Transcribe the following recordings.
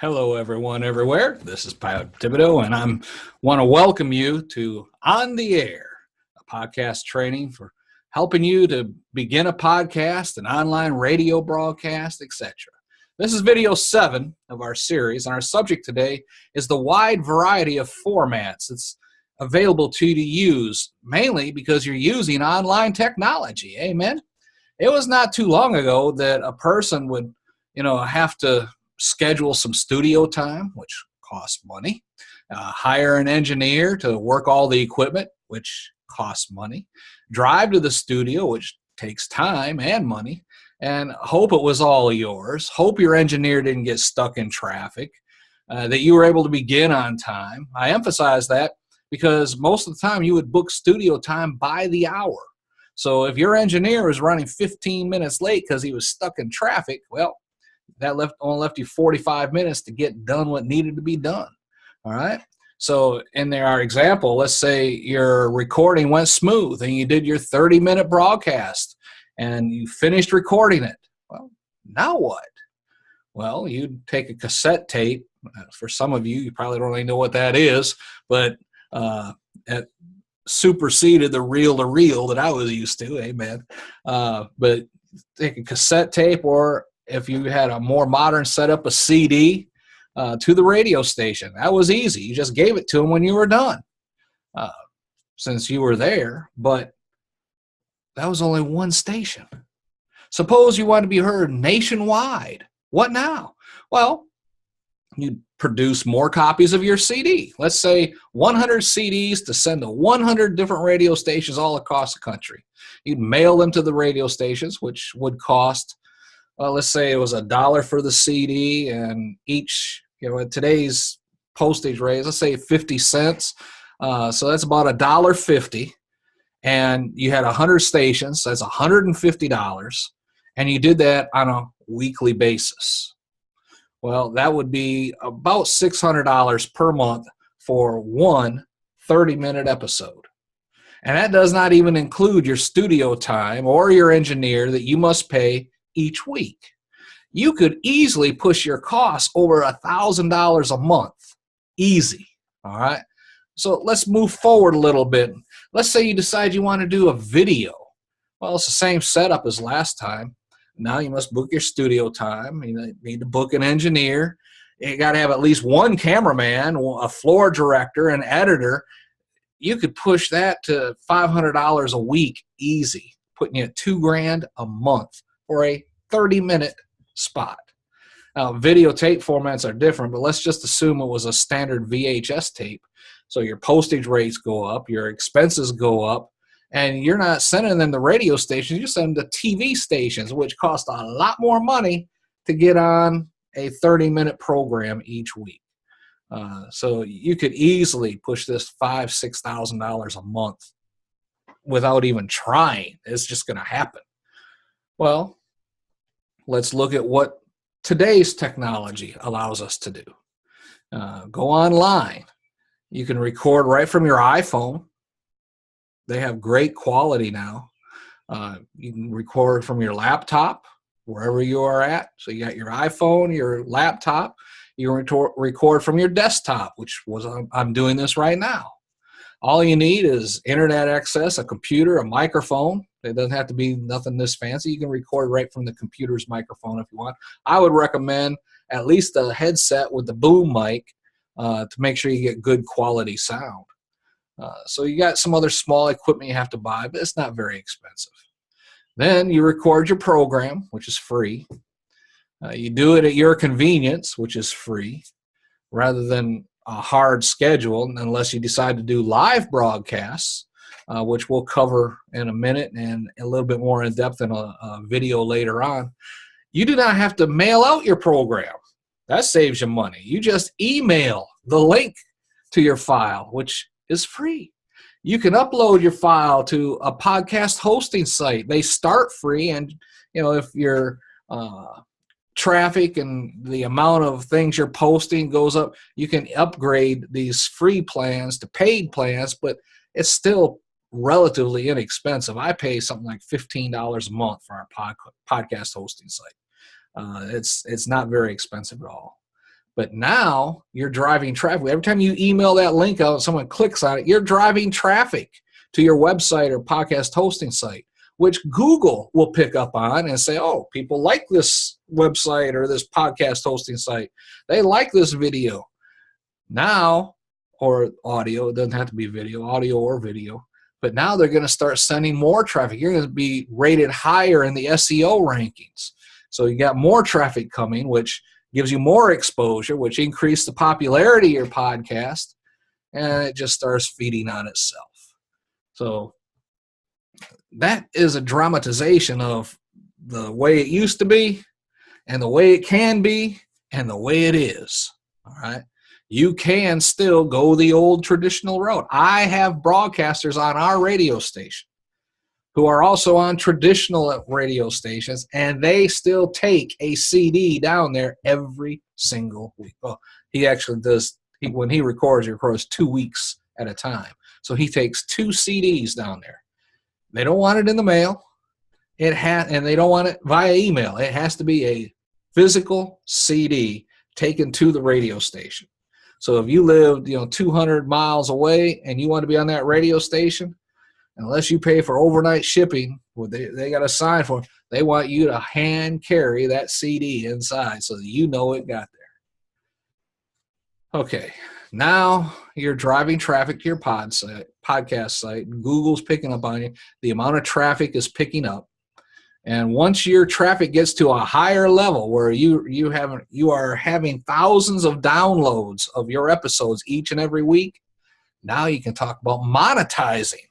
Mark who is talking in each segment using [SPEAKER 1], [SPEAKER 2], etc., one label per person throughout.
[SPEAKER 1] Hello, everyone, everywhere. This is Pat Thibodeau, and I want to welcome you to On the Air, a podcast training for helping you to begin a podcast, an online radio broadcast, etc. This is video 7 of our series, and our subject today is the wide variety of formats it's available to you to use, mainly because you're using online technology. Amen. It was not too long ago that a person would, have to schedule some studio time, which costs money, hire an engineer to work all the equipment, which costs money, drive to the studio, which takes time and money, and hope it was all yours, hope your engineer didn't get stuck in traffic, that you were able to begin on time. I emphasize that because most of the time you would book studio time by the hour. So if your engineer was running 15 minutes late because he was stuck in traffic, well, that only left you 45 minutes to get done what needed to be done. All right. So in our example, let's say your recording went smooth and you did your 30-minute broadcast and you finished recording it. Well, now what? Well, you'd take a cassette tape. For some of you, you probably don't really know what that is, but it superseded the reel-to-reel that I was used to. Amen. But take a cassette tape, or if you had a more modern setup, a CD, to the radio station. That was easy. You just gave it to them when you were done, since you were there. But that was only one station. Suppose you want to be heard nationwide. What now? Well, you produce more copies of your CD. Let's say 100 CDs to send to 100 different radio stations all across the country. You'd mail them to the radio stations, which would cost, let's say it was $1 for the CD, and each, at today's postage rate, let's say 50 cents. So that's about $1.50. And you had 100 stations, so that's $150. And you did that on a weekly basis. Well, that would be about $600 per month for one 30-minute episode. And that does not even include your studio time or your engineer that you must pay each week. You could easily push your costs over $1,000 a month. Easy. All right. So let's move forward a little bit. Let's say you decide you want to do a video. Well, it's the same setup as last time. Now you must book your studio time. You need to book an engineer. You got to have at least one cameraman, a floor director, an editor. You could push that to $500 a week easy, putting you at $2,000 a month for a 30-minute spot. Now, videotape formats are different, but let's just assume it was a standard VHS tape. So your postage rates go up, your expenses go up, and you're not sending them to radio stations, you're sending them to TV stations, which cost a lot more money to get on a 30-minute program each week. So you could easily push this $5,000, $6,000 a month without even trying. It's just going to happen. Well, let's look at what today's technology allows us to do. Go online. You can record right from your iPhone. They have great quality now. You can record from your laptop, wherever you are at. So you got your iPhone, your laptop. You record from your desktop, which was I'm doing this right now. All you need is internet access, a computer, a microphone. It doesn't have to be nothing this fancy. You can record right from the computer's microphone if you want. I would recommend at least a headset with the boom mic to make sure you get good quality sound. So you got some other small equipment you have to buy, but it's not very expensive. Then you record your program, which is free. You do it at your convenience, which is free, rather than a hard schedule, unless you decide to do live broadcasts, which we'll cover in a minute and a little bit more in depth in a video later on. You do not have to mail out your program. That saves you money. You just email the link to your file, which is free. You can upload your file to a podcast hosting site. They start free, and if your traffic and the amount of things you're posting goes up, you can upgrade these free plans to paid plans, but it's still relatively inexpensive. I pay something like $15 a month for our podcast hosting site. It's not very expensive at all. But now you're driving traffic. Every time you email that link out and someone clicks on it, you're driving traffic to your website or podcast hosting site, which Google will pick up on and say, oh, people like this website or this podcast hosting site. They like this video. Now, or audio, it doesn't have to be video, audio or video, but now they're going to start sending more traffic. You're going to be rated higher in the SEO rankings. So you got more traffic coming, which gives you more exposure, which increases the popularity of your podcast, and it just starts feeding on itself. So that is a dramatization of the way it used to be and the way it can be and the way it is. All right. You can still go the old traditional route. I have broadcasters on our radio station who are also on traditional radio stations, and they still take a CD down there every single week. Well, he actually does. When he records 2 weeks at a time. So he takes 2 CDs down there. They don't want it in the mail. And they don't want it via email. It has to be a physical CD taken to the radio station. So if you lived, 200 miles away and you want to be on that radio station, unless you pay for overnight shipping, they got a sign for it, they want you to hand carry that CD inside so that you know it got there. Okay, now you're driving traffic to your podcast site. Google's picking up on you. The amount of traffic is picking up. And once your traffic gets to a higher level where you are having thousands of downloads of your episodes each and every week, now you can talk about monetizing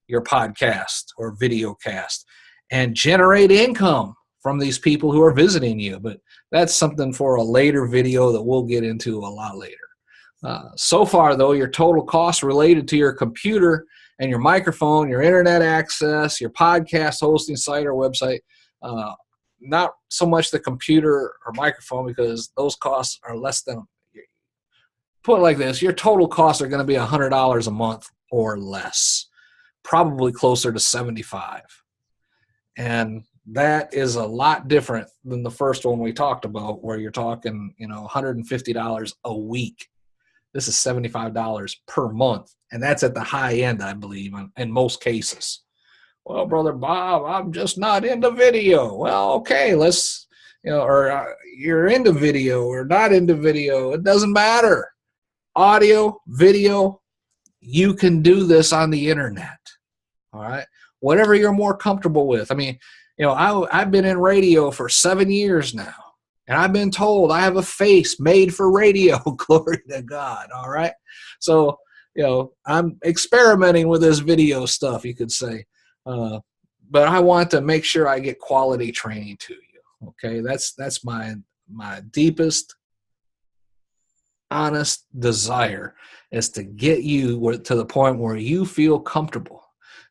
[SPEAKER 1] your podcast or video cast and generate income from these people who are visiting you. But that's something for a later video that we'll get into a lot later. So far, though, your total cost related to your computer and your microphone, your internet access, your podcast hosting site or website, not so much the computer or microphone, because those costs are less than, put it like this, your total costs are going to be $100 a month or less, probably closer to $75. And that is a lot different than the first one we talked about, where you're talking, $150 a week. This is $75 per month, and that's at the high end, I believe, in most cases. Well, Brother Bob, I'm just not into video. Well, okay, you're into video or not into video. It doesn't matter. Audio, video, you can do this on the internet. All right? Whatever you're more comfortable with. I mean, I've been in radio for 7 years now. And I've been told I have a face made for radio. Glory to God. All right. So, I'm experimenting with this video stuff, you could say. But I want to make sure I get quality training to you. Okay. That's my deepest, honest desire, is to get you to the point where you feel comfortable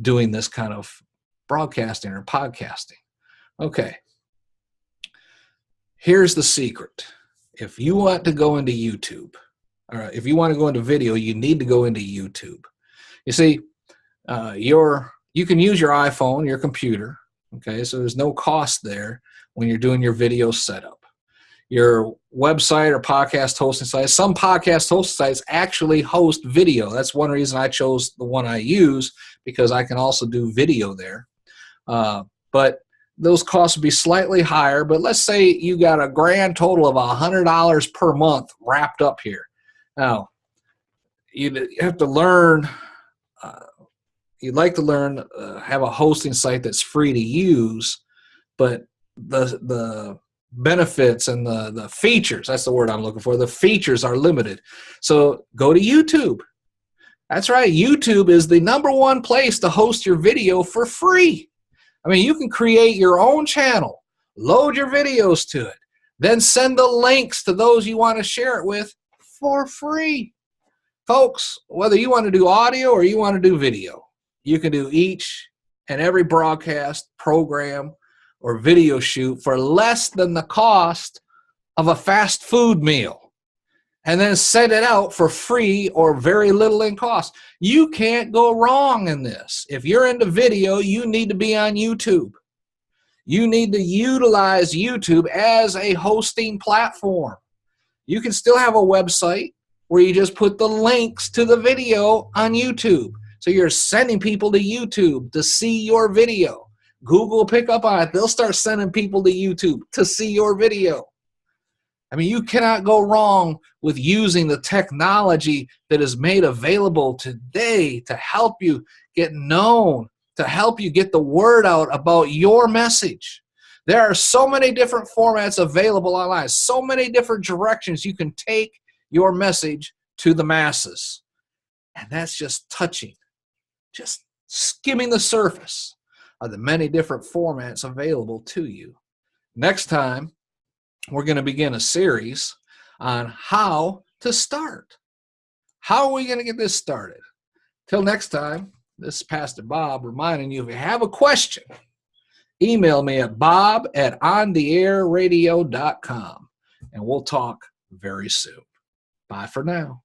[SPEAKER 1] doing this kind of broadcasting or podcasting. Okay. Here's the secret. If you want to go into YouTube, or if you want to go into video, you need to go into YouTube. You see, you can use your iPhone, your computer, okay? So there's no cost there when you're doing your video setup. Your website or podcast hosting site, some podcast hosting sites actually host video. That's one reason I chose the one I use, because I can also do video there. But those costs would be slightly higher, but let's say you got a grand total of $100 per month wrapped up here. Now, you have to learn, you'd like to learn, have a hosting site that's free to use, but the benefits and the features, that's the word I'm looking for, the features are limited. So go to YouTube. That's right, YouTube is the #1 place to host your video for free. I mean, you can create your own channel, load your videos to it, then send the links to those you want to share it with for free. Folks, whether you want to do audio or you want to do video, you can do each and every broadcast, program, or video shoot for less than the cost of a fast food meal, and then send it out for free or very little in cost. You can't go wrong in this. If you're into video, you need to be on YouTube. You need to utilize YouTube as a hosting platform. You can still have a website where you just put the links to the video on YouTube. So you're sending people to YouTube to see your video. Google will pick up on it. They'll start sending people to YouTube to see your video. I mean, you cannot go wrong with using the technology that is made available today to help you get known, to help you get the word out about your message. There are so many different formats available online, so many different directions you can take your message to the masses. And that's just touching, just skimming the surface of the many different formats available to you. Next time, we're going to begin a series on how to start. How are we going to get this started? Till next time, this is Pastor Bob reminding you, if you have a question, email me at bob@ontheairradio.com, and we'll talk very soon. Bye for now.